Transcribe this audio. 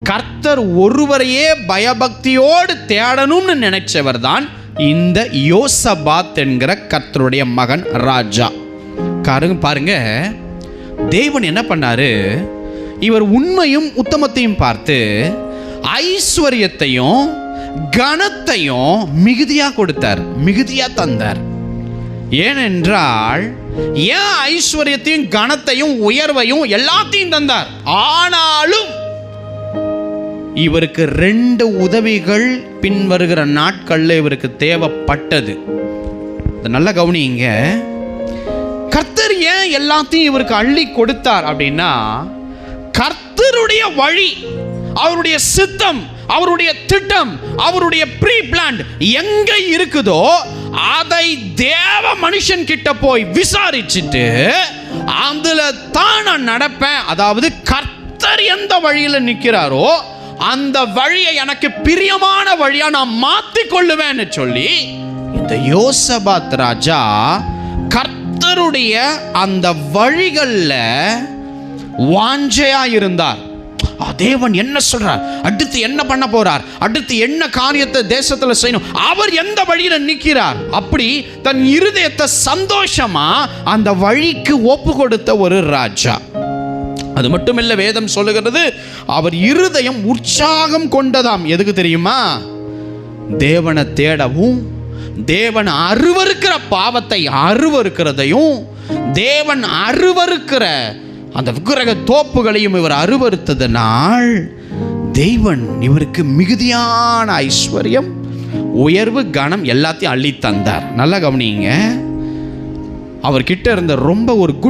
கர்த்தர் ஒருவரையே பயபக்தியோடு தேடணும்னு நினைச்சவர் தான் இந்த யோசபாத் என்கிற கர்த்தருடைய மகன் ராஜா. பாருங்க, தேவன் என்ன பண்ணாரு, இவர் உண்மையும் உத்தமத்தையும் பார்த்து ஐஸ்வர்யத்தையும் கனத்தையும் மிகுதியா கொடுத்தார், மிகுதியா தந்தார். ஏனென்றால் ஏன் ஐஸ்வர்யத்தையும் கனத்தையும் உயர்வையும் எல்லாத்தையும் தந்தார்? ஆனாலும் இவருக்கு 2 உதவிகள் பின்வருகிற நாட்கள்ல இவருக்கு தேவைப்பட்டது. நல்ல கவனிங்க. கர்த்தர் ஏன் எல்லாத்தையும் இவருக்கு அள்ளி கொடுத்தார் அப்படின்னா, கர்த்தருடைய வழி, அவருடைய சித்தம், அவருடைய திட்டம், அவருடைய ப்ரீ பிளான் எங்க இருக்குதோ அதை தேவ மனுஷன் கிட்ட போய் விசாரிச்சுட்டு அதுல தான் நான் நடப்பேன். அதாவது கர்த்தர் எந்த வழியில நிற்கிறாரோ அந்த வழியை எனக்கு பிரியமான வழியா நான் மாத்திக் கொள்ளுவேன்னு சொல்லி இந்த யோசபாத் ராஜா கர்த்தருடைய அந்த வழிகள்ல வாஞ்சையா இருந்தார். தேவன் என்ன சொல்றார், அடுத்து என்ன பண்ண போறார், அடுத்து என்ன காரியத்தை தேசத்துல செய்யணும், அவர் எந்த வழியில நிற்கிறார், அப்படி தன் இருதயத்தை சந்தோஷமா அந்த வழிக்கு ஒப்பு கொடுத்த ஒரு ராஜா. அது மட்டும் இல்ல, வேதம் சொல்லுகிறது அவர் இருதயம் உற்சாகம் கொண்டதாம். எதுக்கு தெரியுமா? தேவனை தேடவும், தேவன் அருவருக்கிற பாவத்தை அருவருக்கிறதையும், தேவன் அருவருக்கிற அந்த விக்கிரக தோப்புகளையும் இவர் அருவருத்ததனால் தேவன் இவருக்கு மிகுதியான ஐஸ்வர்யம், உயர்வு, கனம் எல்லாத்தையும் அள்ளி தந்தார். நல்லா கவனிங்க. அவர்கிட்ட இருந்த ரொம்ப ஒரு